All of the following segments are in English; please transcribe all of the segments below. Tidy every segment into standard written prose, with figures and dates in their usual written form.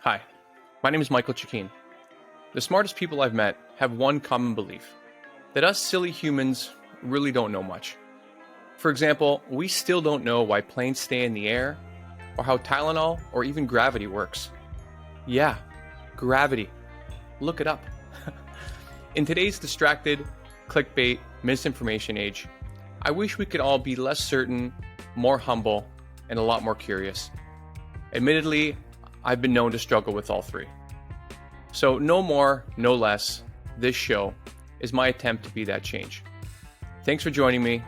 Hi, my name is Michael Chikeen. The smartest people I've met have one common belief that us silly humans really don't know much. For example, we still don't know why planes stay in the air, or how Tylenol or even gravity works. Yeah, gravity. Look it up. In today's distracted, clickbait, misinformation age, I wish we could all be less certain, more humble, and a lot more curious. Admittedly, I've been known to struggle with all three. So, no more, no less, this show is my attempt to be that change. Thanks for joining me,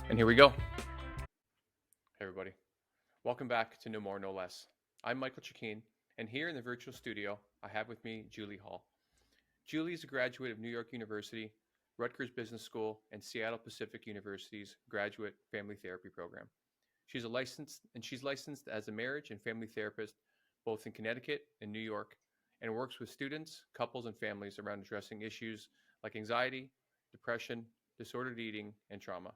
and here we go. Hey, everybody. Welcome back to No More, No Less. I'm Michael Chikeen, and here in the virtual studio, I have with me Julie Hall. Julie is a graduate of New York University, Rutgers Business School, and Seattle Pacific University's Graduate Family Therapy Program. She's licensed as a marriage and family therapist both in Connecticut and New York, and works with students, couples, and families around addressing issues like anxiety, depression, disordered eating, and trauma.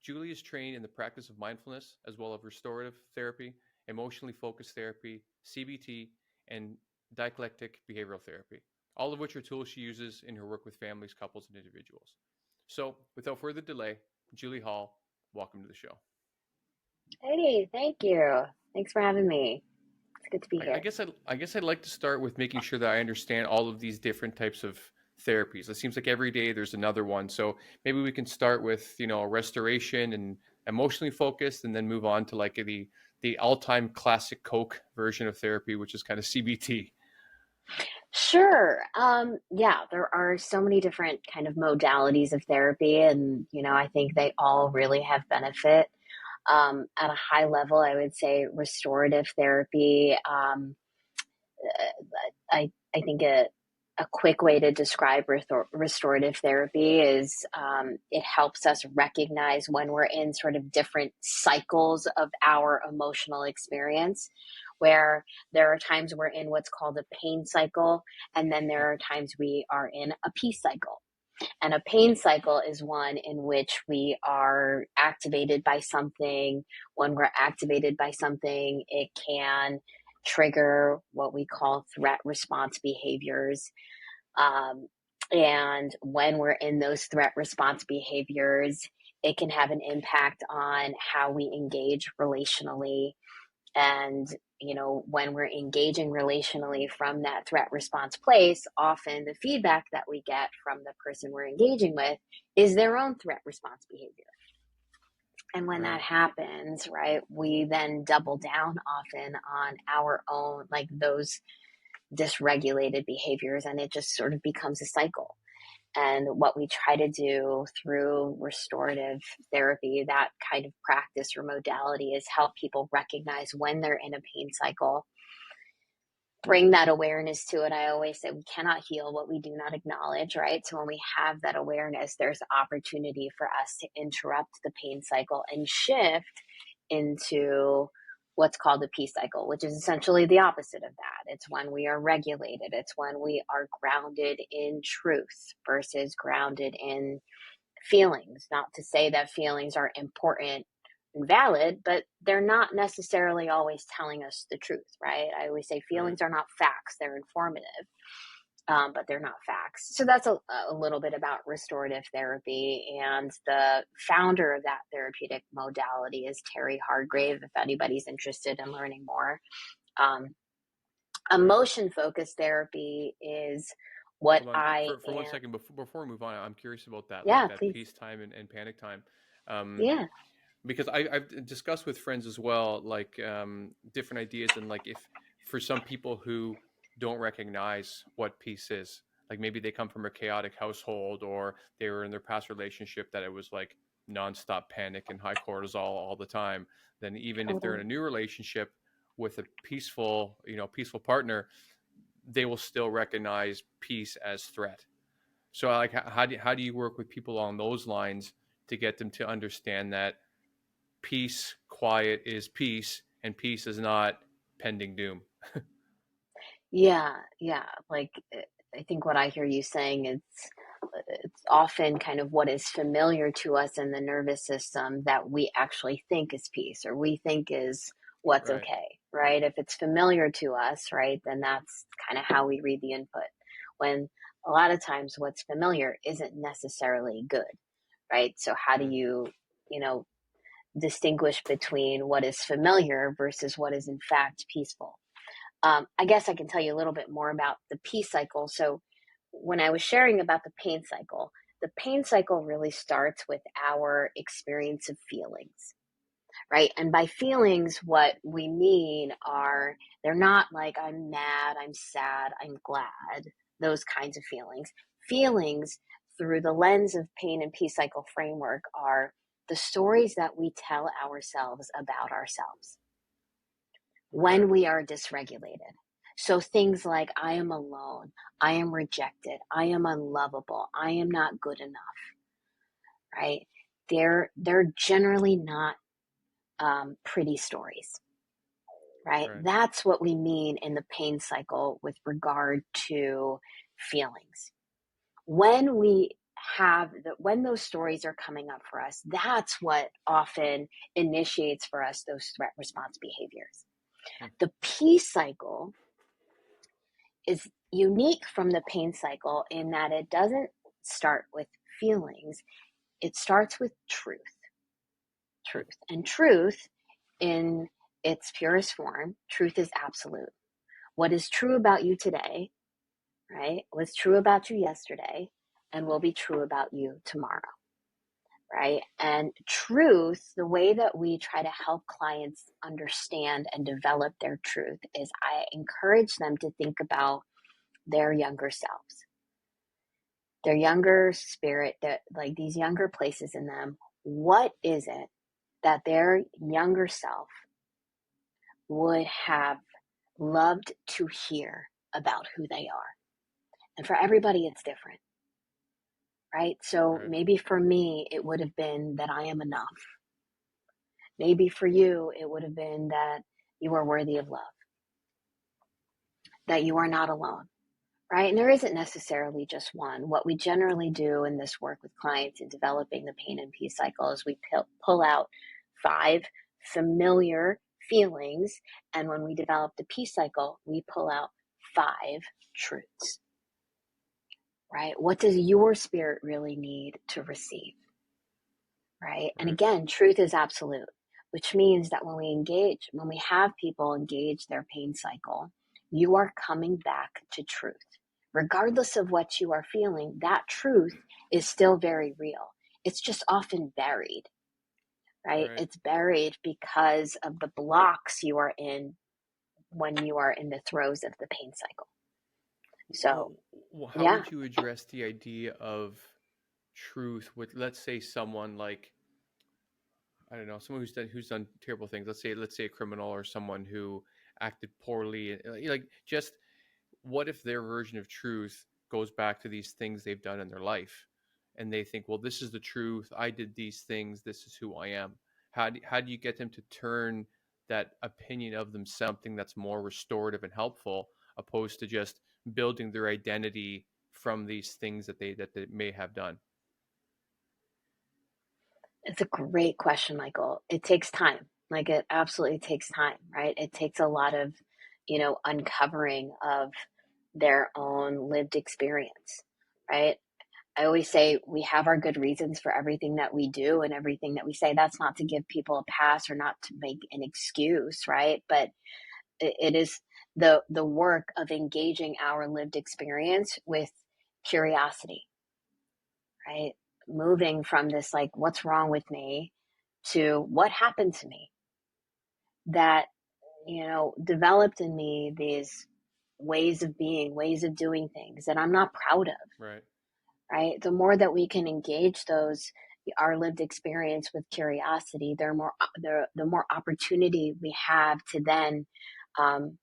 Julie is trained in the practice of mindfulness as well as restorative therapy, emotionally focused therapy, CBT, and dialectic behavioral therapy, all of which are tools she uses in her work with families, couples, and individuals. So, without further delay, Julie Hall, welcome to the show. Hey, thank you. Thanks for having me. It's good to be I here. guess I'd like to start with making sure that I understand all of these different types of therapies. It seems like every day there's another one. So maybe we can start with, restoration and emotionally focused, and then move on to like the all-time classic Coke version of therapy, which is kind of CBT. Sure. Yeah, there are so many different kind of modalities of therapy, and I think they all really have benefit. At a high level, I would say restorative therapy. I think a quick way to describe restorative therapy is it helps us recognize when we're in sort of different cycles of our emotional experience, where there are times we're in what's called a pain cycle, and then there are times we are in a peace cycle. And a pain cycle is one in which we are activated by something. When we're activated by something, it can trigger what we call threat response behaviors. Um, and when we're in those threat response behaviors, it can have an impact on how we engage relationally. And, when we're engaging relationally from that threat response place, often the feedback that we get from the person we're engaging with is their own threat response behavior. And when that Right. happens, right, we then double down often on our own, like those dysregulated behaviors, and it just sort of becomes a cycle. And what we try to do through restorative therapy, that kind of practice or modality, is help people recognize when they're in a pain cycle, bring that awareness to it. I always say we cannot heal what we do not acknowledge, right? So when we have that awareness, there's opportunity for us to interrupt the pain cycle and shift into what's called the peace cycle, which is essentially the opposite of that. It's when we are regulated. It's when we are grounded in truth versus grounded in feelings. Not to say that feelings are important and valid, but they're not necessarily always telling us the truth, right? I always say Right. feelings are not facts, they're informative. But they're not facts. So that's a little bit about restorative therapy. And the founder of that therapeutic modality is Terry Hargrave, if anybody's interested in learning more. Um, Right. Emotion focused therapy is what Hold on I for one am. second before we move on. I'm curious about that, like Yeah, that please. peacetime and panic time. Um, Yeah. because I've discussed with friends as well, like different ideas, and like if for some people who don't recognize what peace is, like maybe they come from a chaotic household, or they were in their past relationship that it was like nonstop panic and high cortisol all the time, then even if they're in a Totally. new relationship with a peaceful partner, they will still recognize peace as threat. So like how do you work with people along those lines to get them to understand that peace, quiet is peace, and peace is not pending doom. Yeah, yeah. Like I think what I hear you saying is it's often kind of what is familiar to us in the nervous system that we actually think is peace or we think is what's Right. okay, right? If it's familiar to us, right, then that's kind of how we read the input. When a lot of times what's familiar isn't necessarily good, right? So how do Right. you know, distinguish between what is familiar versus what is in fact peaceful? I guess I can tell you a little bit more about the peace cycle. So when I was sharing about the pain cycle really starts with our experience of feelings, right? And by feelings, what we mean are they're not like I'm mad, I'm sad, I'm glad, those kinds of feelings. Feelings through the lens of pain and peace cycle framework are the stories that we tell ourselves about ourselves Okay. when we are dysregulated. So things like I am alone, I am rejected, I am unlovable, I am not good enough, right? They're generally not pretty stories, right? Right. That's what we mean in the pain cycle with regard to feelings. When we when those stories are coming up for us, that's what often initiates for us those threat response behaviors. Hmm. The peace cycle is unique from the pain cycle in that it doesn't start with feelings, it starts with truth. Hmm. And truth in its purest form, truth is absolute. What is true about you today, right, was true about you yesterday and will be true about you tomorrow, right? And truth, the way that we try to help clients understand and develop their truth is I encourage them to think about their younger selves, their younger spirit, that like these younger places in them. What is it that their younger self would have loved to hear about who they are? And for everybody, it's different, right? So Right. maybe for me, it would have been that I am enough. Maybe for you, it would have been that you are worthy of love, that you are not alone, right? And there isn't necessarily just one. What we generally do in this work with clients in developing the pain and peace cycle is we pull out 5 familiar feelings. And when we develop the peace cycle, we pull out 5 truths, right? What does your spirit really need to receive, right? And Right. again, truth is absolute, which means that when we have people engage their pain cycle, you are coming back to truth. Regardless of what you are feeling, that truth is still very real. It's just often buried, right? Right. It's buried because of the blocks you are in when you are in the throes of the pain cycle. So, How yeah, would you address the idea of truth with, let's say, someone like, I don't know, someone who's done terrible things. Let's say a criminal or someone who acted poorly. Like, just what if their version of truth goes back to these things they've done in their life, and they think, well, this is the truth. I did these things. This is who I am. How do you get them to turn that opinion of themselves something that's more restorative and helpful, opposed to just building their identity from these things that they may have done? it's a great question, Michael. It takes time. Like it absolutely takes time, right? It takes a lot of, uncovering of their own lived experience, right? I always say we have our good reasons for everything that we do and everything that we say. That's not to give people a pass or not to make an excuse, right? But it is the work of engaging our lived experience with curiosity, right? Moving from this like what's wrong with me to what happened to me that developed in me these ways of being, ways of doing things that I'm not proud of, Right. right? The more that we can engage those our lived experience with curiosity, the more opportunity we have to then um,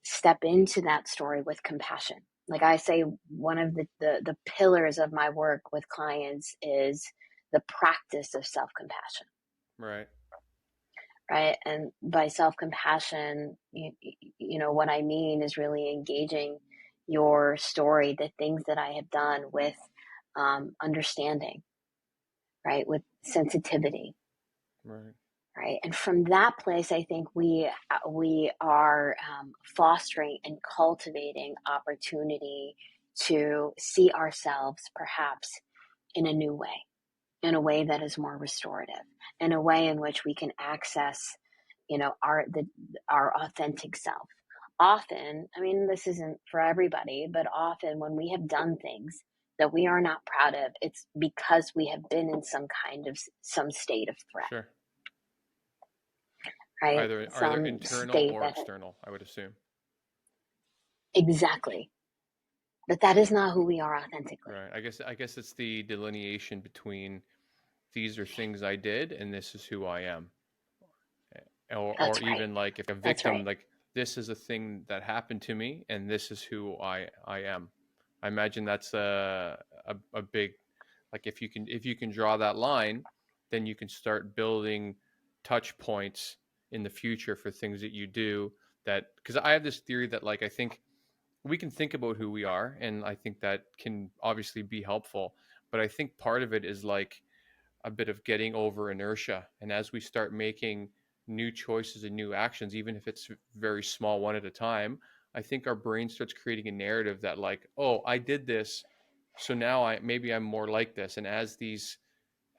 step into that story with compassion. Like I say, one of the pillars of my work with clients is the practice of self compassion, Right. right? And by self compassion, what I mean is really engaging your story, the things that I have done with understanding, right? With sensitivity, Right. right? And from that place, I think we are fostering and cultivating opportunity to see ourselves perhaps in a new way, in a way that is more restorative, in a way in which we can access, our authentic self. Often, I mean, this isn't for everybody, but often when we have done things that we are not proud of, it's because we have been in some state of threat, Sure. right? Either Some internal state or that external, I would assume. exactly, but that is not who we are authentically. Right. I guess it's the delineation between these are things I did and this is who I am. Or That's right. even like if a That's victim, right. like this is a thing that happened to me and this is who I am. I imagine that's a big, like if you can draw that line, then you can start building touch points in the future for things that you do. That because I have this theory that like I think we can think about who we are, and I think that can obviously be helpful, but I think part of it is like a bit of getting over inertia. And as we start making new choices and new actions, even if it's very small, one at a time, I think our brain starts creating a narrative that like, oh, I did this, so now I'm more like this. And as these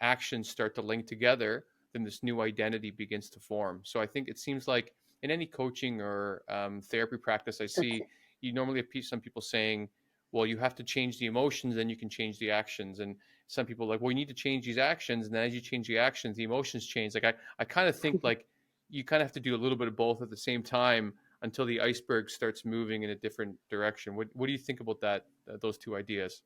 actions start to link together, then this new identity begins to form. So I think it seems like in any coaching or therapy practice I That's see, you normally have some people saying, well, you have to change the emotions, then you can change the actions. And some people are like, well, you need to change these actions. And then as you change the actions, the emotions change. Like I kind of think like you kind of have to do a little bit of both at the same time until the iceberg starts moving in a different direction. What do you think about that, those two ideas?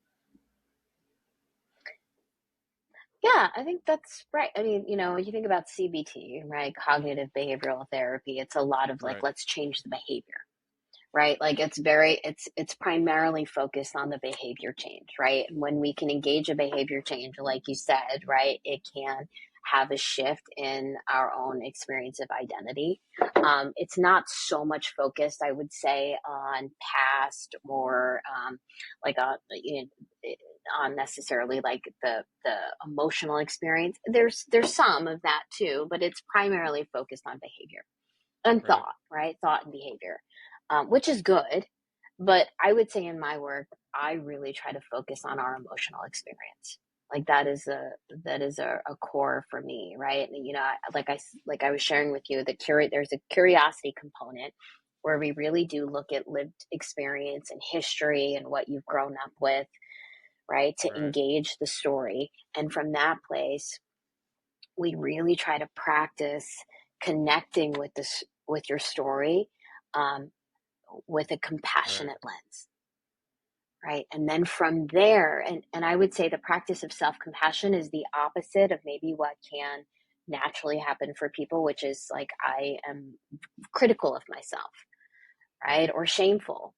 Yeah, I think that's right. I mean, you think about CBT, right? Cognitive behavioral therapy. It's a lot of like, Right, let's change the behavior, right? Like it's primarily focused on the behavior change, right? And when we can engage a behavior change, like you said, right, it can have a shift in our own experience of identity. It's not so much focused, I would say, on past or like on necessarily like the emotional experience. There's some of that too, but it's primarily focused on behavior and right, thought, right? Thought and behavior, which is good. But I would say in my work, I really try to focus on our emotional experience. Like that is a core for me, right? And, like I was sharing with you, there's a curiosity component where we really do look at lived experience and history and what you've grown up with, right? To right, engage the story, and from that place, we really try to practice connecting with your story, um, with a right, compassionate lens, right? And then from there, and I would say the practice of self-compassion is the opposite of maybe what can naturally happen for people, which is like I am critical of myself, right? Or shameful,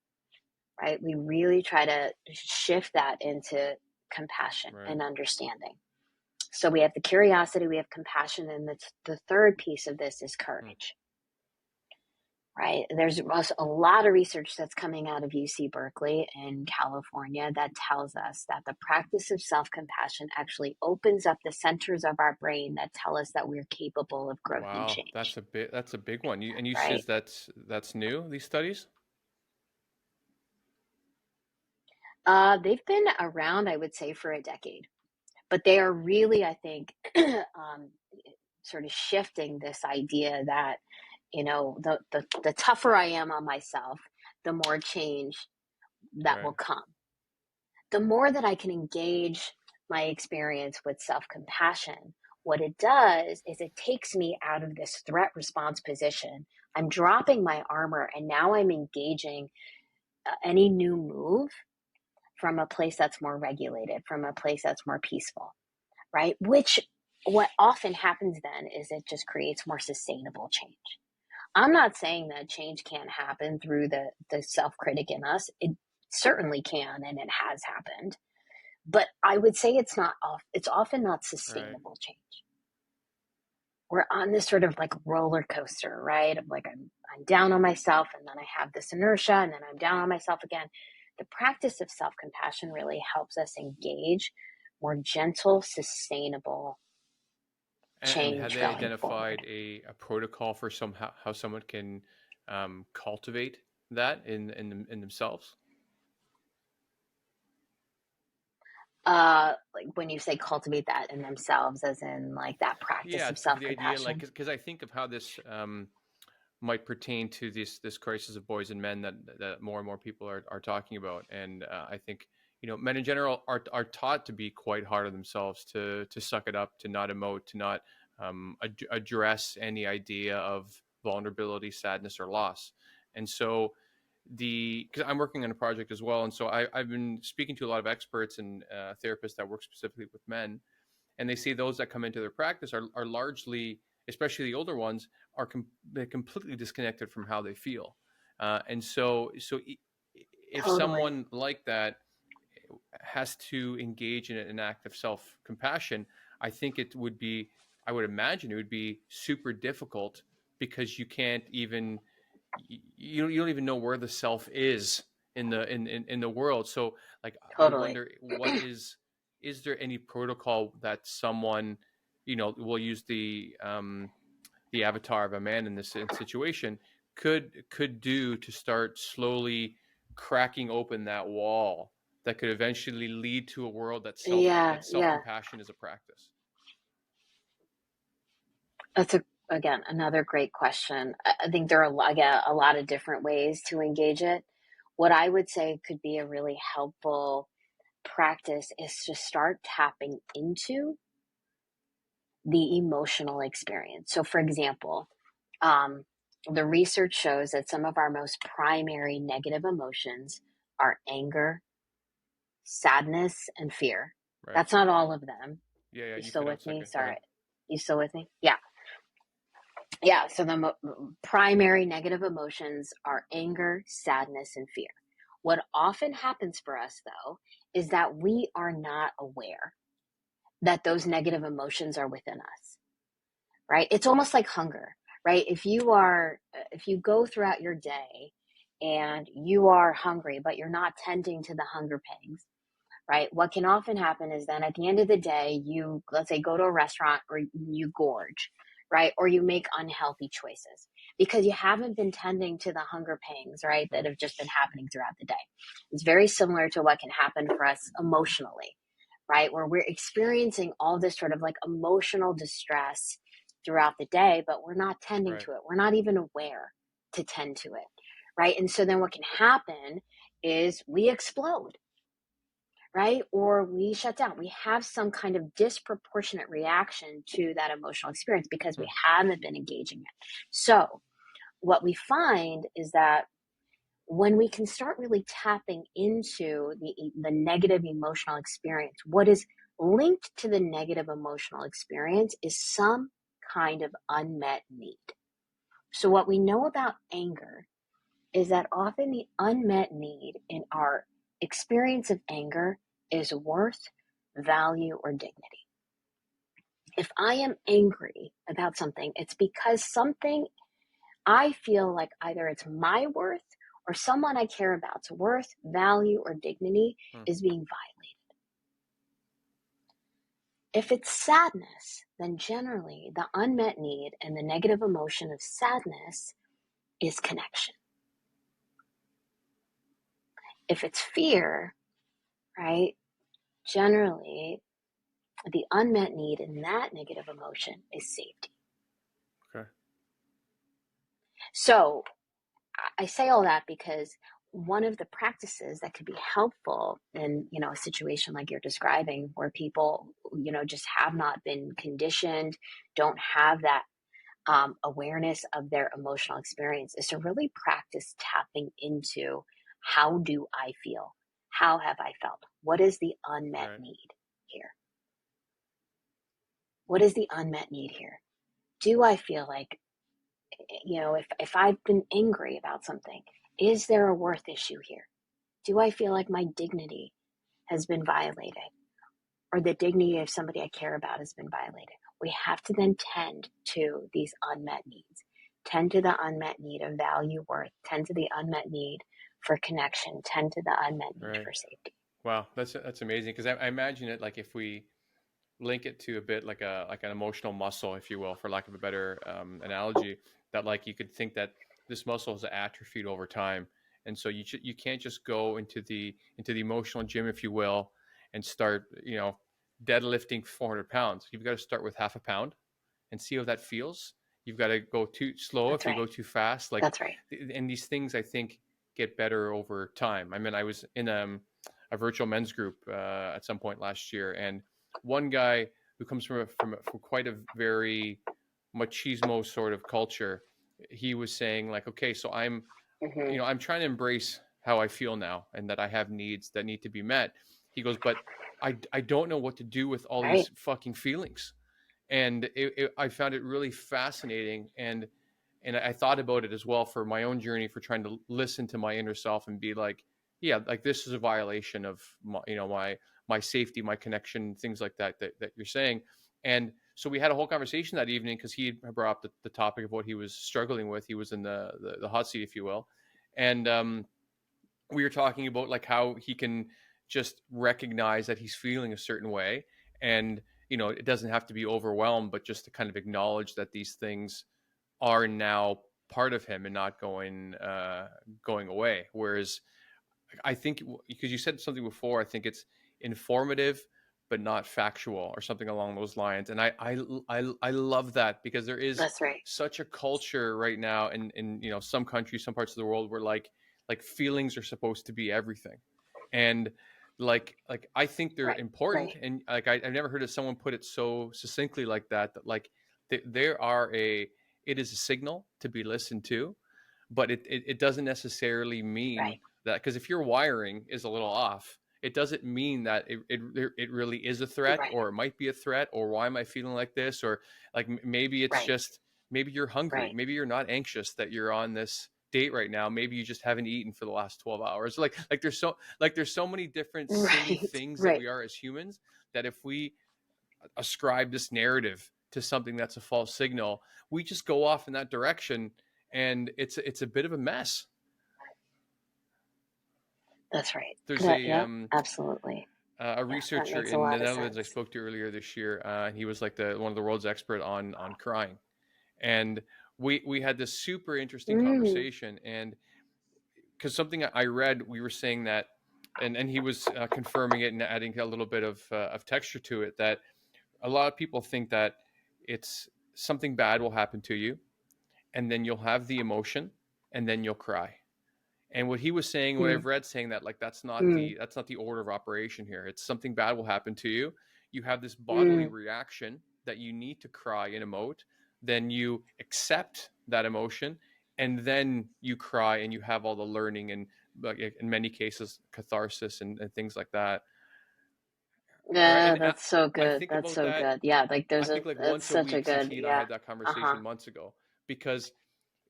right? We really try to shift that into compassion right. and understanding. So we have the curiosity, we have compassion, and the third piece of this is Hmm. courage, right? There's a lot of research that's coming out of UC Berkeley in California that tells us that the practice of self compassion actually opens up the centers of our brain that tell us that we're capable of growth and Wow, change, that's a big one. And you right? says that's new, these studies? They've been around, I would say, for a decade, but they are really, I think, sort of shifting this idea that the tougher I am on myself, the more change that Right, will come. The more that I can engage my experience with self compassion, what it does is it takes me out of this threat response position. I'm dropping my armor and now I'm engaging any new move from a place that's more regulated, from a place that's more peaceful, right? Which what often happens then is it just creates more sustainable change. I'm not saying that change can't happen through the self critic in us. It certainly can, and it has happened. But I would say it's often not right. sustainable change. We're on this sort of like roller coaster, right? Of like I'm down on myself and then I have this inertia and then I'm down on myself again. The practice of self-compassion really helps us engage more gentle, sustainable And have change they going forward. identified a protocol for how someone can cultivate that in themselves? Like when you say cultivate that in themselves, as in like that practice Yeah, of for the idea, like, self-compassion. because I think of how this might pertain to this crisis of boys and men that more and more people are talking about, and I think men in general are taught to be quite hard on themselves, to suck it up, to not emote, to not address any idea of vulnerability, sadness, or loss, and so because I'm working on a project as well, and so I've been speaking to a lot of experts and therapists that work specifically with men, and they say those that come into their practice are largely, especially the older ones, they're completely disconnected from how they feel, and so if Totally. someone like that has to engage in an act of self compassion, I think it would be, I would imagine it would be super difficult, because you can't even, you don't even know where the self is in the world. So like I Totally. wonder, what is there any protocol that someone, will use the avatar of a man in this situation, could do to start slowly cracking open that wall that could eventually lead to a world Yeah, that self yeah. compassion is a practice. That's again another great question. I think there are again a lot of different ways to engage it. What I would say could be a really helpful practice is to start tapping into the emotional experience. So, for example, um, the research shows that some of our most primary negative emotions are anger, sadness, and fear. Right. That's not all of them. Yeah, yeah, You you still cut out a with me? second. Go ahead. Sorry. You still with me? Yeah. Yeah. So the primary negative emotions are anger, sadness, and fear. What often happens for us, though, is that we are not aware that those negative emotions are within us, right? It's almost like hunger, right? If you go throughout your day and you are hungry, but you're not tending to the hunger pangs, right? What can often happen is then at the end of the day, you, let's say, go to a restaurant or you gorge, right? Or you make unhealthy choices because you haven't been tending to the hunger pangs, right? That Mm, have just been happening throughout the day. It's very similar to what can happen for us emotionally, right? Where we're experiencing all this sort of like emotional distress throughout the day, but we're not tending right. to it. We're not even aware to tend to it, right? And so then what can happen is we explode, right? Or we shut down. We have some kind of disproportionate reaction to that emotional experience because we Hmm. haven't been engaging it. So, what we find is that when we can start really tapping into the negative emotional experience, what is linked to the negative emotional experience is some kind of unmet need. So, what we know about anger is that often the unmet need in our experience of anger is worth, value, or dignity. If I am angry about something, it's because something I feel like either it's my worth or someone I care about's worth, value, or dignity Hmm. is being violated. If it's sadness, then generally the unmet need and the negative emotion of sadness is connection. If it's fear, right, generally the unmet need in that negative emotion is safety. Okay. So I say all that because one of the practices that could be helpful in a situation like you're describing where people just have not been conditioned, don't have that awareness of their emotional experience, is to really practice tapping into how do I feel, how have I felt, what is the unmet Right. need here, what is the unmet need here, do I feel like, if I've been angry about something, is there a worth issue here? Do I feel like my dignity has been violated or the dignity of somebody I care about has been violated? We have to then tend to these unmet needs, tend to the unmet need of value, worth, tend to the unmet need for connection, tend to the unmet need Right. for safety. Wow, that's amazing, because I imagine it, like, if we link it to a bit like an emotional muscle, if you will, for lack of a better analogy. That like you could think that this muscle is atrophied over time, and so you can't just go into the emotional gym, if you will, and start deadlifting 400 pounds. You've got to start with half a pound and see how that feels. You've got to go too slow. That's If you right. go too fast, like, That's right. and these things I think get better over time. I mean, I was in a virtual men's group at some point last year, and one guy who comes from quite a very machismo sort of culture, he was saying like, okay, so Hmm. I'm trying to embrace how I feel now and that I have needs that need to be met. He goes, but I don't know what to do with all Right. these fucking feelings. And I found it really fascinating. And I thought about it as well for my own journey, for trying to listen to my inner self and be like, yeah, like this is a violation of my safety, my connection, things like that you're saying. And so we had a whole conversation that evening because he brought up the topic of what he was struggling with. He was in the hot seat, if you will. And we were talking about like how he can just recognize that he's feeling a certain way. And, it doesn't have to be overwhelmed, but just to kind of acknowledge that these things are now part of him and not going away. Whereas I think, because you said something before, I think it's informative but not factual or something along those lines. And I love that, because there is That's right. such a culture right now in some countries, some parts of the world, where like feelings are supposed to be everything. And like I think they're Right. important. Right. And like I've never heard of someone put it so succinctly like that like there are it is a signal to be listened to, but it doesn't necessarily mean Right. that, because if your wiring is a little off, it doesn't mean that it really is a threat, Right. or it might be a threat, or why am I feeling like this, or like maybe it's Right. just, maybe you're hungry, Right. maybe you're not anxious that you're on this date right now, maybe you just haven't eaten for the last 12 hours. There's so many different silly Right. things that Right. we are as humans, that if we ascribe this narrative to something that's a false signal, we just go off in that direction, and it's a bit of a mess. That's right. There's That, yeah, absolutely. a Yeah, that researcher makes a in the lot of Netherlands I sense. spoke to earlier this year, and he was like the one of the world's expert on crying. And we had this super interesting Mm. conversation, and because something I read, we were saying that, and he was confirming it and adding a little bit of texture to it, that a lot of people think that it's something bad will happen to you, and then you'll have the emotion, and then you'll cry. And what he was saying, what Mm. I've read, saying that like Mm. that's not the order of operation here. It's something bad will happen to you. You have this bodily Mm. reaction that you need to cry and emote. Then you accept that emotion, and then you cry, and you have all the learning and, like, in many cases, catharsis and things like that. Right? Yeah, And that's so I good. think That's about so that. good. Yeah, like I there's think like it's once a such a week since good, he and I yeah. had that Uh-huh. conversation months ago, because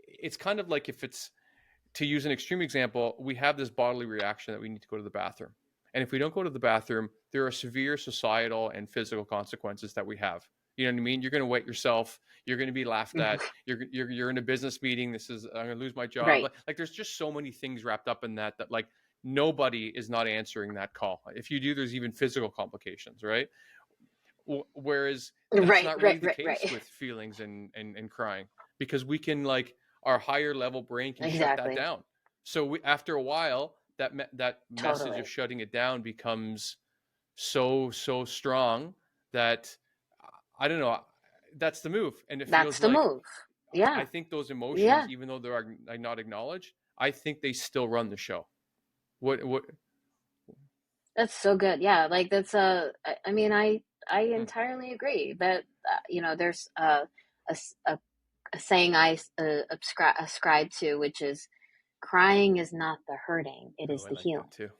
it's kind of like, if it's, to use an extreme example, we have this bodily reaction that we need to go to the bathroom. And if we don't go to the bathroom, there are severe societal and physical consequences that we have. You know what I mean? You're going to wet yourself. You're going to be laughed Mhm. at. You're in a business meeting. I'm going to lose my job. Right. Like there's just so many things wrapped up in that like nobody is not answering that call. If you do, there's even physical complications, right? Whereas that's Right, not really right, the right, case right. with feelings and crying, because we can, like, our higher level brain can shut that Exactly. down. So after a while, that message of Totally. shutting it down becomes so strong that, I don't know, that's the move. And it That's feels the like, move. Yeah. I think those emotions, Yeah. even though they are not acknowledged, I think they still run the show. What That's so good. Yeah, like that's I mean, I hmm, entirely agree that there's a saying I ascribe to, which is crying is not the hurting, it oh, is I the like healing. that too.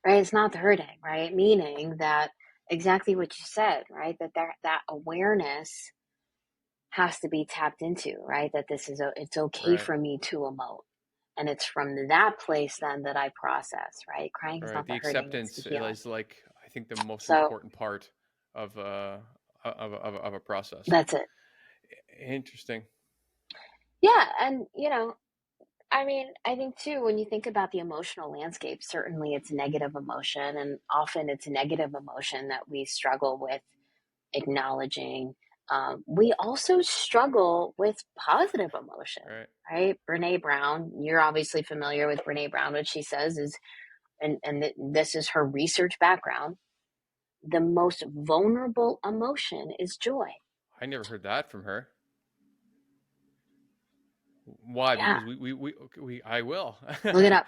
Right? It's not the hurting, right? Meaning that exactly what you said, right? That awareness has to be tapped into, right? That it's okay Right. for me to emote. And it's from that place then that I process, right? Crying is Right. not The the hurting, it's the acceptance healing. is, like, I think the most So important part of a process. that's it. Interesting. Yeah, and I mean, I think too, when you think about the emotional landscape, certainly it's negative emotion, and often it's negative emotion that we struggle with acknowledging. We also struggle with positive emotion, Right. right? Brene Brown, you're obviously familiar with Brene Brown. What she says is, this is her research background, the most vulnerable emotion is joy. I never heard that from her. Why? Yeah, Because we I will. look it up.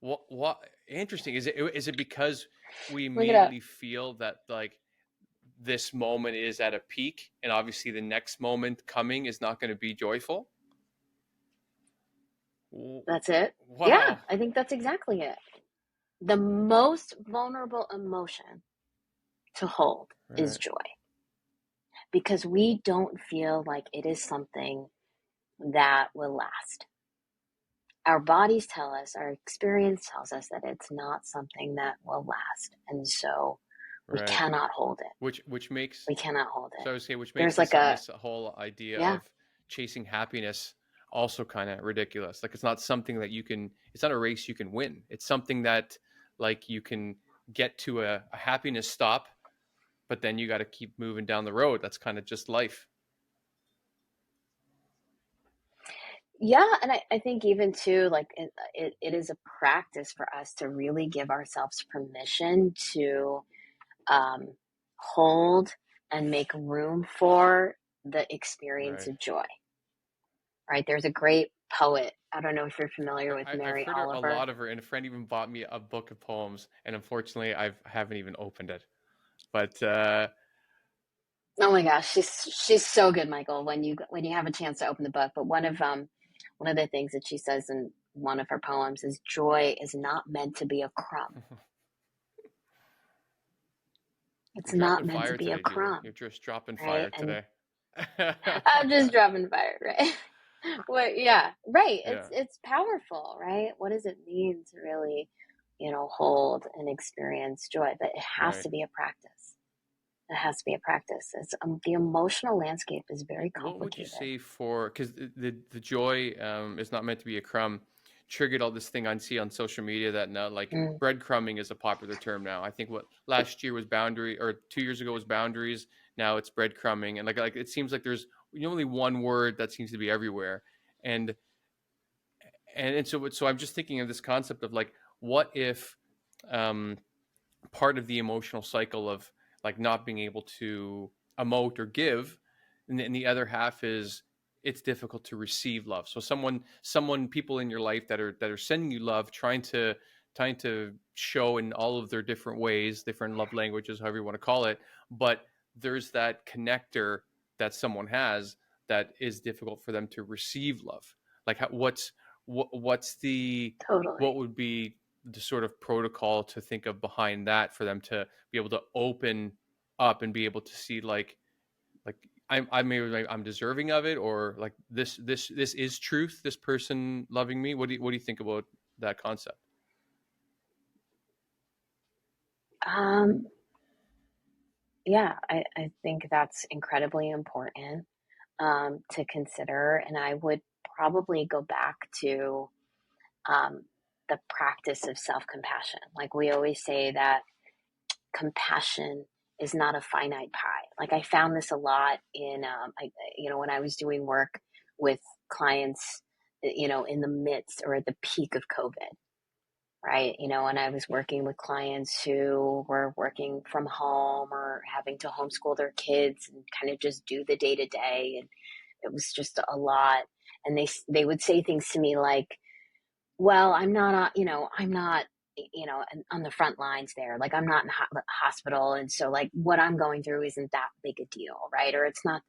What interesting. Is it because we Look it up. immediately feel that like this moment is at a peak and obviously the next moment coming is not going to be joyful? That's it. Yeah, Wow. I think that's exactly it. The most vulnerable emotion to hold is Right. joy because we don't feel like it is something that will last. Our bodies tell us, our experience tells us that it's not something that will last. And so we Right. cannot hold it. Which makes We cannot hold it. so I would say which makes There's like a, this whole idea yeah, of chasing happiness also kind of ridiculous. Like it's not something that you can. It's not a race you can win. It's something that like you can get to a happiness stop, but then you got to keep moving down the road. That's kind of just life. yeah. And I think even too, like it is a practice for us to really give ourselves permission to um, hold and make room for the experience Right. of joy, right? There's a great poet. I don't know if you're familiar with I've Mary heard a Oliver. lot of her, and a friend even bought me a book of poems, and unfortunately, I haven't even opened it. But Oh my gosh, she's so good, Michael. When you have a chance to open the book, but one of the things that she says in one of her poems is joy is not meant to be a crumb. you're It's not dropping meant to fire be a today, Julie. crumb, You're just dropping right? fire And today. I'm just dropping fire, right? Well, yeah, right. Yeah. It's powerful, right? What does it mean to really, hold and experience joy? But it has Right. to be a practice. It has to be a practice. The emotional landscape is very What would you complicated. say for because the joy is not meant to be a crumb triggered all this thing I see on social media that now like Mm, breadcrumbing is a popular term now. I think what last year was boundary or 2 years ago was boundaries. Now it's breadcrumbing and like it seems like there's only one word that seems to be everywhere. And so I'm just thinking of this concept of like what if um, part of the emotional cycle of like not being able to emote or give and the other half is it's difficult to receive love. So people in your life that are sending you love, trying to show in all of their different ways, different love languages, however you want to call it, but there's that connector that someone has that is difficult for them to receive love. Like what's the what totally. would be the sort of protocol to think of behind that for them to be able to open up and be able to see like I'm deserving of it, or like this is truth, this person loving me. What do you think about that concept? Um, yeah, I think that's incredibly important to consider. And I would probably go back to um, the practice of self compassion. Like we always say that compassion is not a finite pie. Like I found this a lot in, when I was doing work with clients, in the midst or at the peak of COVID, right? And I was working with clients who were working from home or having to homeschool their kids and kind of just do the day to day. And it was just a lot. And they would say things to me like, well, I'm not, on the front lines there. Like I'm not in hospital. And so like what I'm going through isn't that big a deal. Right. Or it's not.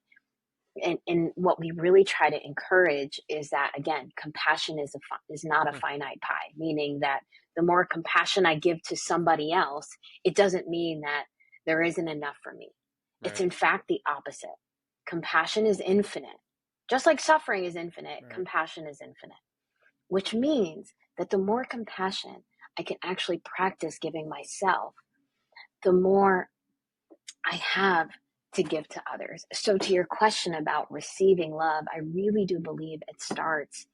And what we really try to encourage is that again, compassion is not a finite pie, meaning that the more compassion I give to somebody else, it doesn't mean that there isn't enough for me. It's Right. in fact the opposite. Compassion is infinite. Just like suffering is infinite, Right. compassion is infinite, which means that the more compassion I can actually practice giving myself, the more I have to give to others. So, to your question about receiving love, I really do believe it starts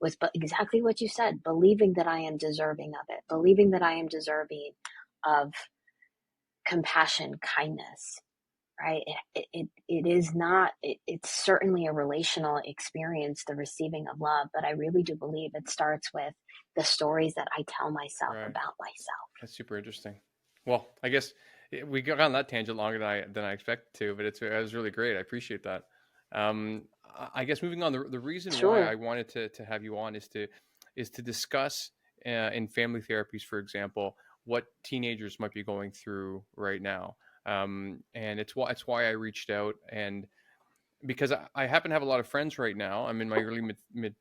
with exactly what you said, believing that I am deserving of it, believing that I am deserving of compassion, kindness, right? It is not, it's certainly a relational experience, the receiving of love, but I really do believe it starts with the stories that I tell myself Right. about myself. That's super interesting. Well, I guess we got on that tangent longer than I expected to, but it was really great. I appreciate that. I guess moving on, the reason why Sure. I wanted to have you on is to discuss in family therapies, for example, what teenagers might be going through right now. And it's why I reached out, and because I happen to have a lot of friends right now. I'm in my early mid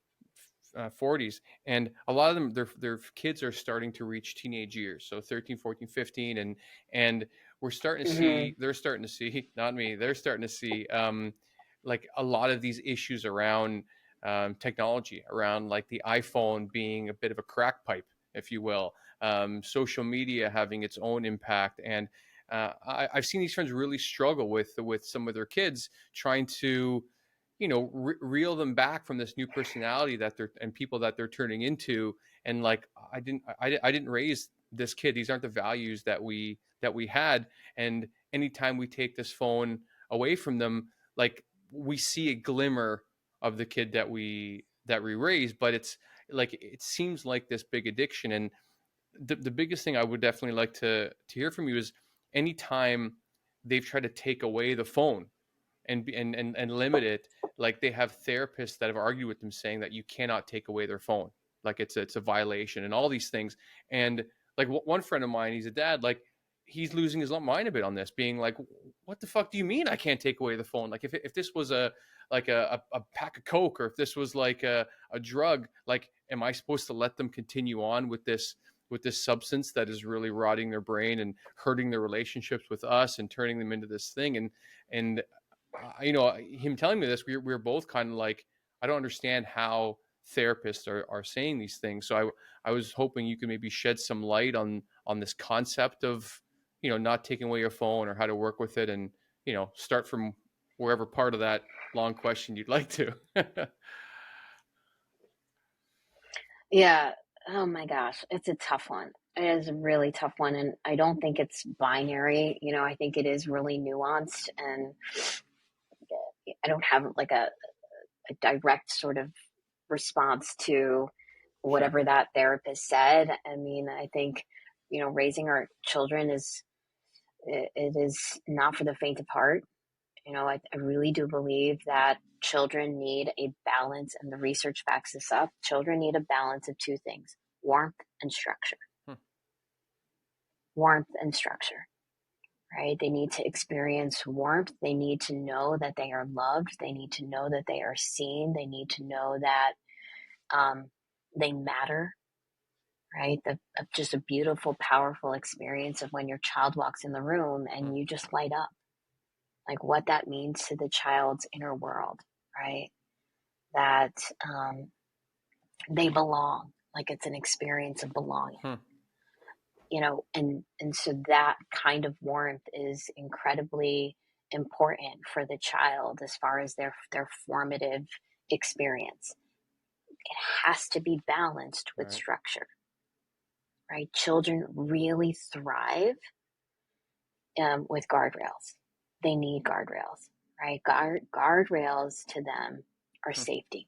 40s, and a lot of them, their kids are starting to reach teenage years, so 13, 14, 15, and we're starting to Hmm. see they're starting to see not me, they're starting to see like a lot of these issues around technology, around like the iPhone being a bit of a crack pipe, if you will, social media having its own impact. And I've seen these friends really struggle with some of their kids, trying to reel them back from this new personality that they're and people that they're turning into. And like, I didn't raise this kid. These aren't the values that we had. And anytime we take this phone away from them, like, we see a glimmer of the kid that we raised, but it's like, it seems like this big addiction. And the biggest thing I would definitely like to hear from you is, anytime they've tried to take away the phone and limit it, like, they have therapists that have argued with them, saying that you cannot take away their phone, like it's a violation and all these things. And like, one friend of mine, he's a dad, like, he's losing his mind a bit on this, being like, what the fuck do you mean I can't take away the phone? Like, if this was a pack of coke, or if this was like a drug, like, am I supposed to let them continue on with this substance that is really rotting their brain and hurting their relationships with us and turning them into this thing? And him telling me this, we were both kind of like, I don't understand how therapists are saying these things. So I was hoping you could maybe shed some light on this concept of, not taking away your phone, or how to work with it, and start from wherever part of that long question you'd like to. Yeah. Oh my gosh. It's a tough one. It is a really tough one. And I don't think it's binary. I think it is really nuanced. And I don't have like a direct sort of response to Sure. whatever that therapist said. I mean, I think, raising our children it is not for the faint of heart. I really do believe that children need a balance, and the research backs this up. Children need a balance of two things: warmth and structure. Hmm. Warmth and structure, right? They need to experience warmth. They need to know that they are loved. They need to know that they are seen. They need to know that um, they matter, right? Just a beautiful, powerful experience of when your child walks in the room Hmm. and you just light up, like what that means to the child's inner world, right? That they belong, like it's an experience of belonging, Hmm. and so that kind of warmth is incredibly important for the child as far as their formative experience. It has to be balanced with Right. structure, right? Children really thrive with guardrails. They need guardrails, right? Guardrails to them are Hmm. safety,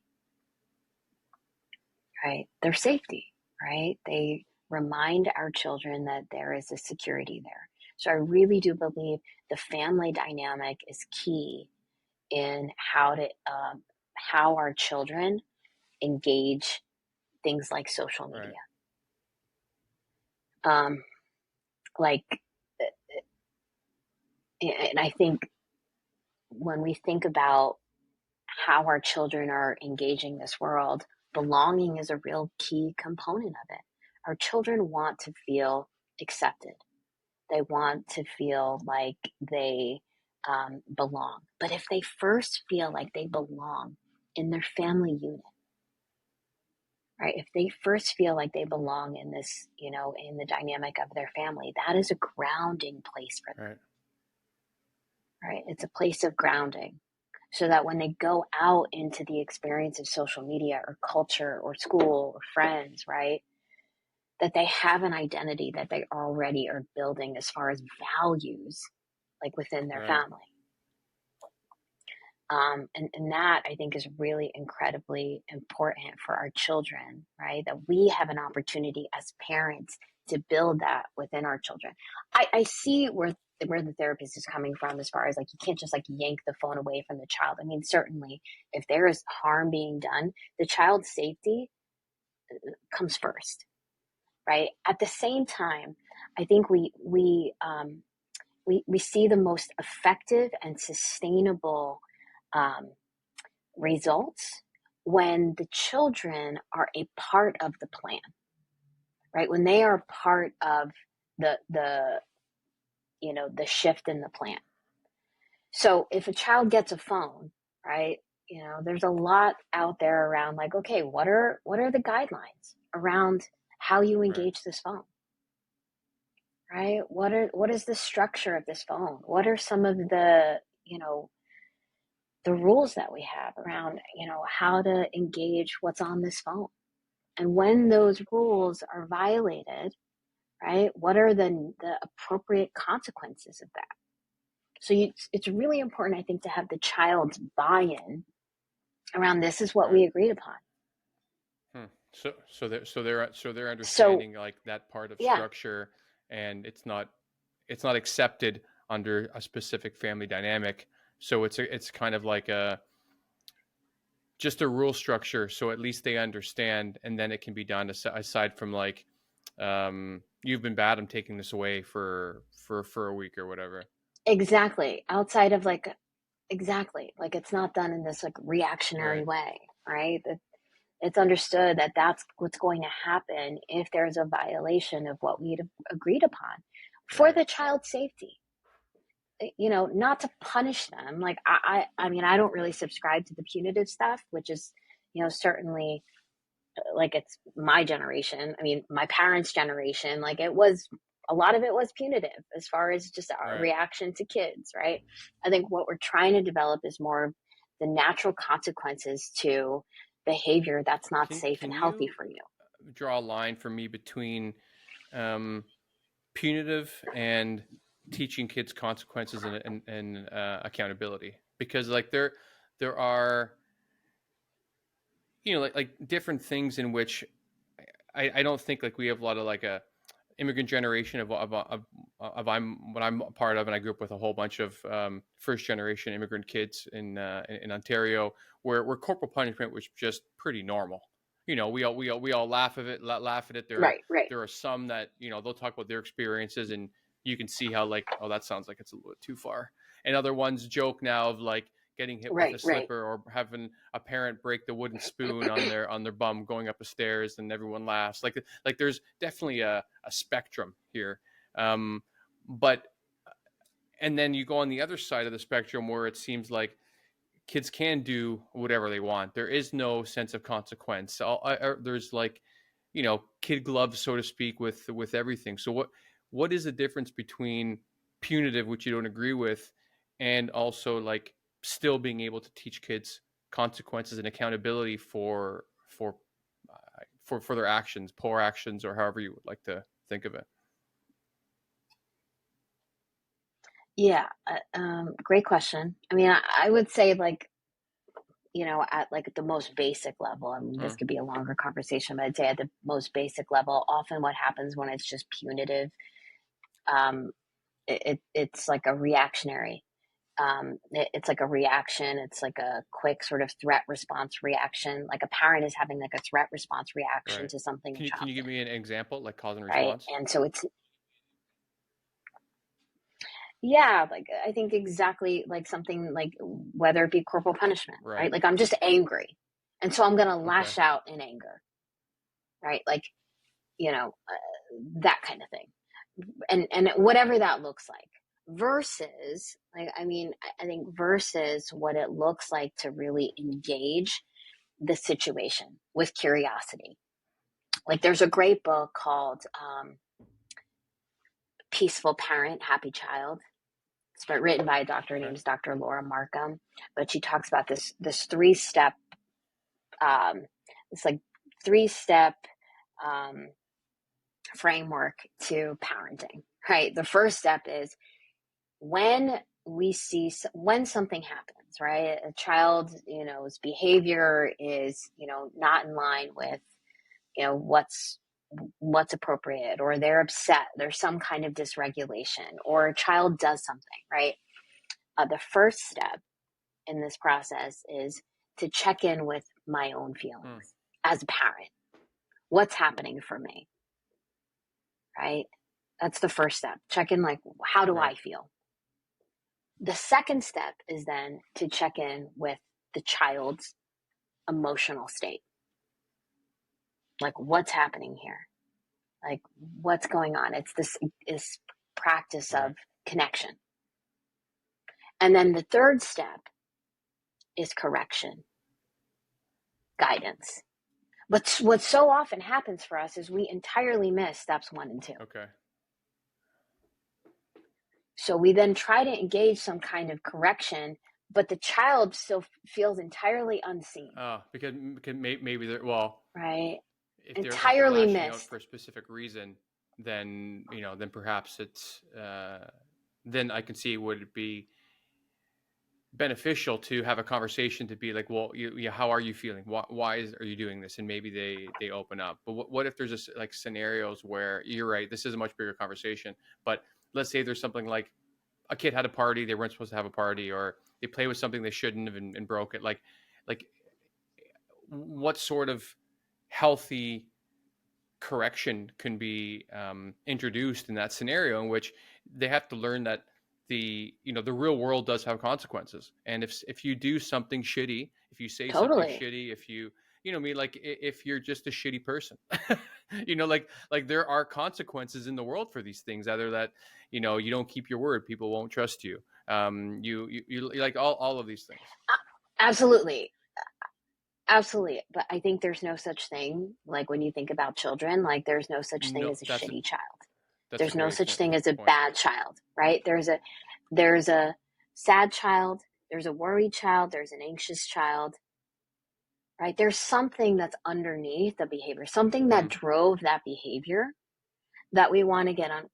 right? They're safety, right? They remind our children that there is a security there. So I really do believe the family dynamic is key in how our children engage things like social Right. media. Um, like, and I think when we think about how our children are engaging this world, belonging is a real key component of it. Our children want to feel accepted. They want to feel like they belong. But if they first feel like they belong in their family unit, right? If they first feel like they belong in this, in the dynamic of their family, that is a grounding place for them, Right. right? It's a place of grounding. so that when they go out into the experience of social media or culture or school or friends, right, that they have an identity that they already are building as far as values, like within their Right. family. And that I think is really incredibly important for our children, right? That we have an opportunity as parents to build that within our children. I see where the therapist is coming from as far as like you can't just like yank the phone away from the child. I mean, certainly if there is harm being done, the child's safety comes first, right? At the same time, I think we see the most effective and sustainable um, results when the children are a part of the plan, right? When they are part of the the shift in the plan. So if a child gets a phone, right, there's a lot out there around like, okay, what are the guidelines around how you Right. engage this phone? Right? What is the structure of this phone? What are some of the rules that we have around, how to engage what's on this phone? And when those rules are violated, right, what are the appropriate consequences of that? So it's really important, I think, to have the child's buy-in around this is what Right. we agreed upon. Hmm. So they're So understanding like that part of yeah, structure, and it's not accepted under a specific family dynamic. So it's kind of like a just a rule structure. So at least they understand, and then it can be done aside from like, you've been bad. I'm taking this away for a week or whatever. exactly. Outside of like exactly, like it's not done in this like reactionary Right. way, right? It's understood that that's what's going to happen if there's a violation of what we'd agreed upon for Right. the child's safety. Not to punish them. Like I mean, I don't really subscribe to the punitive stuff, which is, certainly like it's my generation. I mean, my parents' generation, like it was a lot of it was punitive as far as just our Right. reaction to kids, right? I think what we're trying to develop is more of the natural consequences to behavior that's not Can safe and can healthy you for you. draw a line for me between um, punitive and teaching kids consequences and accountability? Because like there are, like different things in which I don't think like we have a lot of like a immigrant generation of I'm what I'm a part of, and I grew up with a whole bunch of first generation immigrant kids in Ontario, where corporal punishment was just pretty normal. We all laugh at it. Right, right, There are some that they'll talk about their experiences, and you can see how like, oh, that sounds like it's a little bit too far. And other ones joke now of like getting hit with a right, right. slipper or having a parent break the wooden spoon on their bum going up the stairs, and everyone laughs. Like there's definitely a spectrum here. But and then you go on the other side of the spectrum where it seems like kids can do whatever they want. There is no sense of consequence. There's like, kid gloves, so to speak, with everything. So what is the difference between punitive, which you don't agree with, and also like still being able to teach kids consequences and accountability for their actions, poor actions, or however you would like to think of it? Yeah, great question. I mean, I would say like, at like the most basic level, I mean, this Hmm. could be a longer conversation, but I'd say at the most basic level, often what happens when it's just punitive, um, it's like a reactionary. It's like a reaction. It's like a quick sort of threat response reaction. Like a parent is having like a threat response reaction Right. to something a Can child you give did, me an example, like cause and right? response? And so it's yeah, like I think exactly like something like whether it be corporal punishment, right? Right. Like I'm just angry, and so I'm gonna Okay. lash out in anger, right? Like that kind of thing, and whatever that looks like. Versus, like I mean, I think versus what it looks like to really engage the situation with curiosity. Like there's a great book called Peaceful Parent, Happy Child. It's written by a doctor named Dr. Laura Markham, but she talks about this 3-step, it's like 3-step framework to parenting, right? The first step is when something happens, right? A child's, behavior is, not in line with, what's appropriate, or they're upset, there's some kind of dysregulation, or a child does something, right? The first step in this process is to check in with my own feelings as a parent. What's happening for me, right? That's the first step. Check in, like, how do I feel? The second step is then to check in with the child's emotional state. Like, what's happening here? Like, what's going on? It's this practice of connection. And then the third step is correction, guidance. But what so often happens for us is we entirely miss steps 1 and 2. Okay. So we then try to engage some kind of correction, but the child still feels entirely unseen. Because maybe they're, right. If they're Entirely lashing out missed for a specific reason, then then perhaps it's then I can see would it be beneficial to have a conversation to be like, well, how are you feeling? Why are you doing this? And maybe they open up. But what if there's like scenarios where you're right, this is a much bigger conversation, but let's say there's something like a kid had a party, they weren't supposed to have a party, or they play with something they shouldn't have and broke it. Like what sort of healthy correction can be introduced in that scenario in which they have to learn that the real world does have consequences, and if you do something shitty, if you say something shitty, if you if you're just a shitty person, like there are consequences in the world for these things, either that you don't keep your word, people won't trust you, you like all of these things. Absolutely. But I think there's no such thing, like when you think about children, like there's no such thing as a shitty child. There's no such thing as a bad child, right? There's a sad child, there's a worried child, there's an anxious child, right? There's something that's underneath the behavior, something that drove that behavior that we want to get on,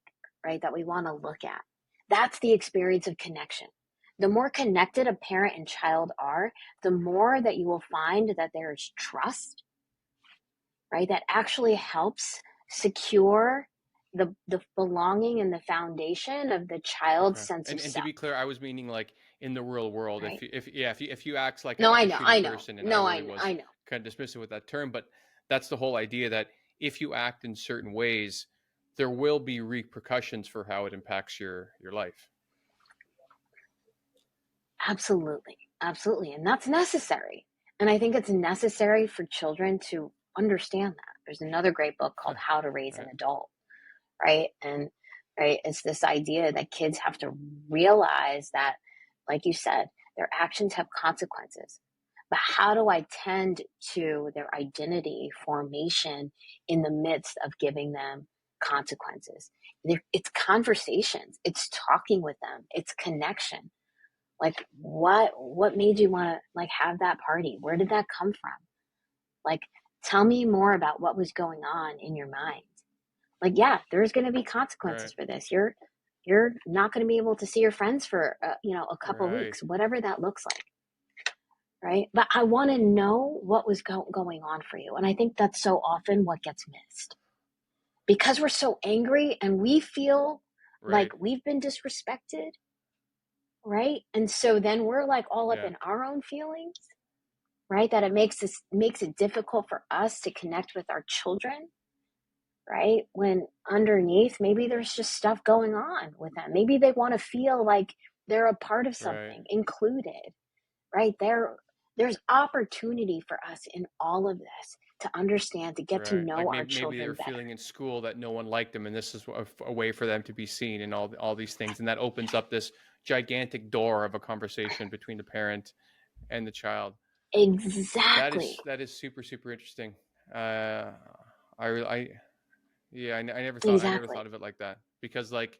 right? That we want to look at. That's the experience of connection. The more connected a parent and child are, the more that you will find that there is trust, right? That actually helps secure the belonging and the foundation of the child's sense of self. And to be clear, I was meaning like in the real world, right? if you act like a shitty person, and I know. Kind of dismissive with that term, but that's the whole idea, that if you act in certain ways, there will be repercussions for how it impacts your life. Absolutely. And that's necessary. And I think it's necessary for children to understand that. There's another great book called How to Raise an Adult, right? And it's this idea that kids have to realize that, like you said, their actions have consequences. But how do I tend to their identity formation in the midst of giving them consequences? It's conversations, it's talking with them, it's connection. Like, what made you want to like have that party? Where did that come from? Like, tell me more about what was going on in your mind. Like, yeah, there's going to be consequences for this. You're not going to be able to see your friends for a couple weeks, whatever that looks like. Right? But I want to know what was going on for you. And I think that's so often what gets missed. Because we're so angry and we feel like we've been disrespected. Right? And so then we're like all up in our own feelings, right? That it makes it difficult for us to connect with our children, right? When underneath, maybe there's just stuff going on with them. Maybe they want to feel like they're a part of something, included, right? There's opportunity for us in all of this to understand, to get to know our children maybe they're better. feeling in school that no one liked them, and this is a way for them to be seen, and all these things, and that opens up this gigantic door of a conversation between the parent and the child. Exactly. That is super, super interesting. I never thought of it like that, because like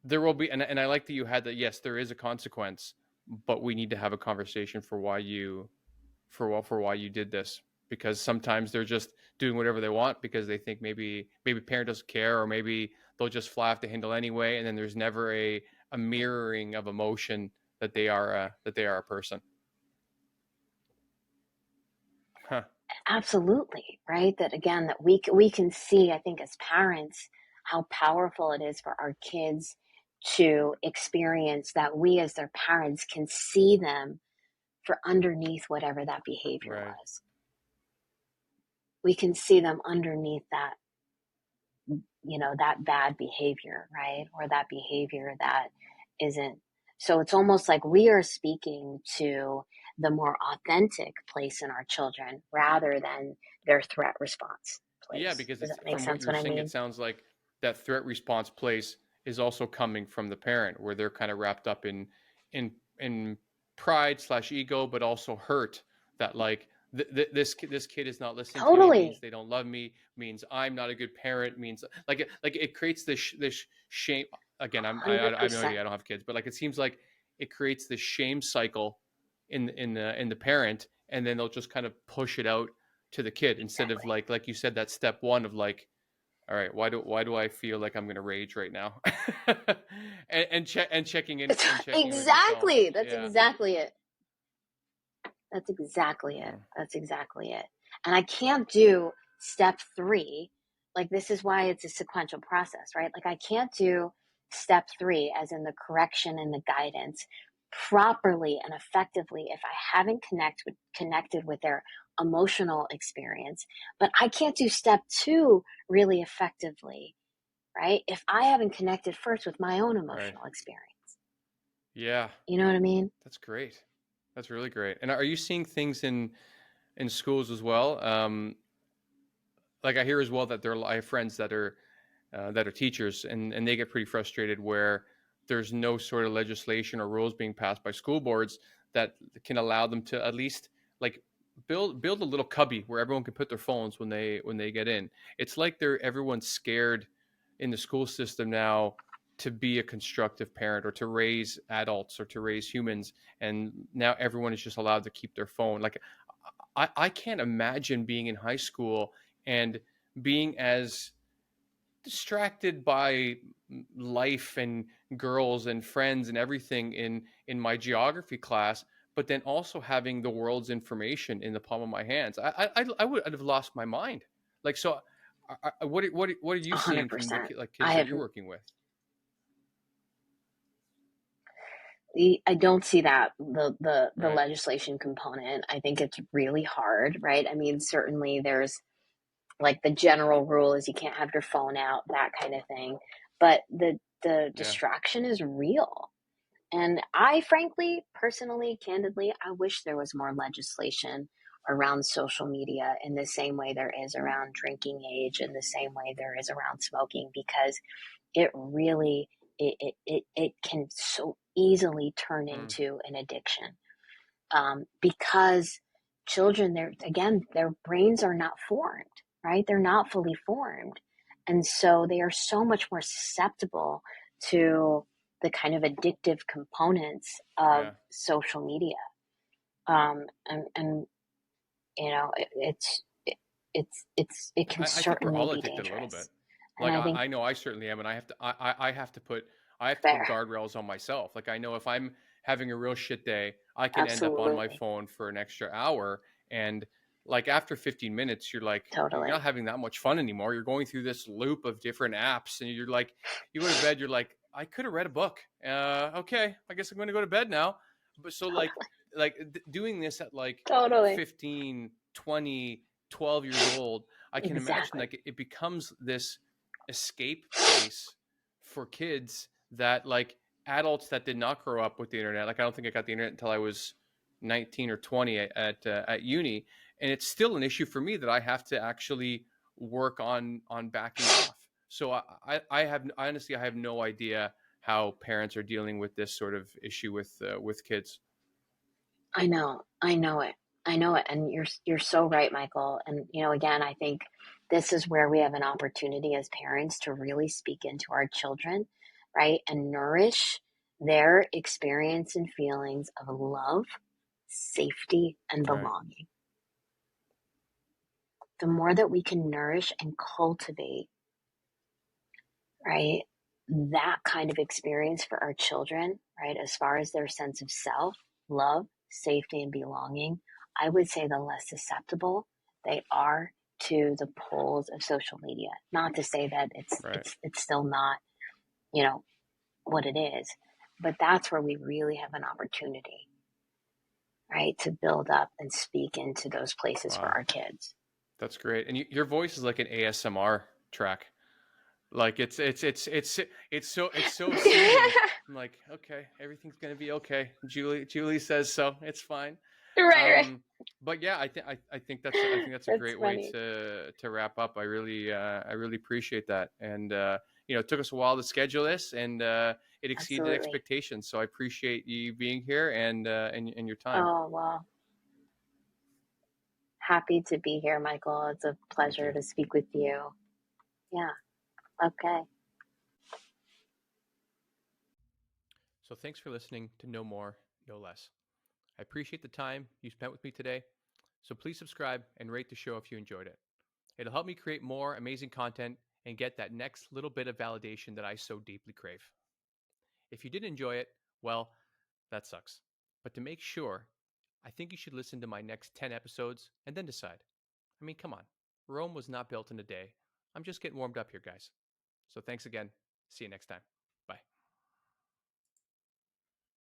There will be, and I like that you had that. Yes, there is a consequence, but we need to have a conversation for why you for why you did this, because sometimes they're just doing whatever they want because they think maybe parent doesn't care, or maybe they'll just fly off the handle anyway, and then there's never a mirroring of emotion that they are a person. Huh. Absolutely, right? That again, that we can see, I think, as parents, how powerful it is for our kids to experience that we as their parents can see them for underneath whatever that behavior Right. was. We can see them underneath that, that bad behavior, right? Or that behavior that isn't. So it's almost like we are speaking to the more authentic place in our children rather than their threat response Yeah, place. because Does it's that make from what sense you're what I saying, it mean? sounds like that threat response place is also coming from the parent, where they're kind of wrapped up in pride slash ego, but also hurt that like this kid is not listening to me, means Totally. they don't love me, means I'm not a good parent, means like it creates this shame. Again, I have no 100%. idea. I don't have kids, but like it seems like it creates this shame cycle in the parent, and then they'll just kind of push it out to the kid instead of Exactly. like you said, that step one of like, all right, why do I feel like I'm gonna rage right now? And checking in with yourself. Exactly. That's Yeah. exactly it. That's exactly it. Mm. That's exactly it. And I can't do step three. Like, this is why it's a sequential process, right? Like, I can't do step three, as in the correction and the guidance, properly and effectively if I haven't connected with their emotional experience. But I can't do step two really effectively, right? If I haven't connected first with my own Right. emotional experience. Yeah. You know what I mean? That's great. That's really great. And are you seeing things in schools as well? Like I hear as well that I have friends that are teachers, and they get pretty frustrated where there's no sort of legislation or rules being passed by school boards that can allow them to at least like build a little cubby where everyone can put their phones when they get in. It's like everyone's scared in the school system now to be a constructive parent or to raise adults or to raise humans, and now everyone is just allowed to keep their phone. Like I can't imagine being in high school and being as distracted by life and girls and friends and everything in my geography class, but then also having the world's information in the palm of my hands. I would have lost my mind. Like so, what are you seeing from the 100%. like kids I that have you're working with? I don't see that the Right. legislation component. I think it's really hard, right? I mean, certainly there's like the general rule is you can't have your phone out, that kind of thing. But the Yeah. distraction is real. And I frankly, personally, candidly, I wish there was more legislation around social media in the same way there is around drinking age, in the same way there is around smoking, because it really it can so easily turn Mm, into an addiction, because children, their brains are not formed, right? They're not fully formed, and so they are so much more susceptible to the kind of addictive components of yeah. social media. And it can I think we're certainly all be addicted a little bit. dangerous. And Like I think I know I certainly am, and I have to put fair, guardrails on myself. Like I know if I'm having a real shit day, I can end up on my absolutely, phone for an extra hour, and like after 15 minutes, you're not totally. having that much fun anymore. You're going through this loop of different apps, and you're like, you go to bed, you're like, I could have read a book. Okay, I guess I'm going to go to bed now. But so doing this at like Totally. 15, 20, 12 years old, I can imagine Exactly. like it becomes this escape place for kids that like adults that did not grow up with the internet. Like I don't think I got the internet until I was 19 or 20 at uni, and it's still an issue for me that I have to actually work on backing off. So I honestly I have no idea how parents are dealing with this sort of issue with kids. I know it. I know it. And you're so right, Michael. And again, I think this is where we have an opportunity as parents to really speak into our children, right? And nourish their experience and feelings of love, safety, and Right. belonging. The more that we can nourish and cultivate, right, that kind of experience for our children, right, as far as their sense of self, love, safety, and belonging, I would say the less susceptible they are to the pulls of social media. Not to say that Right. it's still not, you know, what it is, but that's where we really have an opportunity, right, to build up and speak into those places for Wow. our kids. That's great. And your voice is like an ASMR track. Like it's so soothing. I'm like, okay, everything's gonna be okay. Julie says so. It's fine. Right. Um, but yeah, I think that's a That's great way funny. to wrap up. I really appreciate that. And it took us a while to schedule this, and it exceeded Absolutely. expectations. So I appreciate you being here and your time. Oh, well, happy to be here, Michael. It's a Thank pleasure you. to speak with you. Yeah. Okay. So thanks for listening to No More, No Less. I appreciate the time you spent with me today. So please subscribe and rate the show if you enjoyed it. It'll help me create more amazing content and get that next little bit of validation that I so deeply crave. If you did enjoy it, well, that sucks. But to make sure, I think you should listen to my next 10 episodes and then decide. I mean, come on. Rome was not built in a day. I'm just getting warmed up here, guys. So thanks again. See you next time.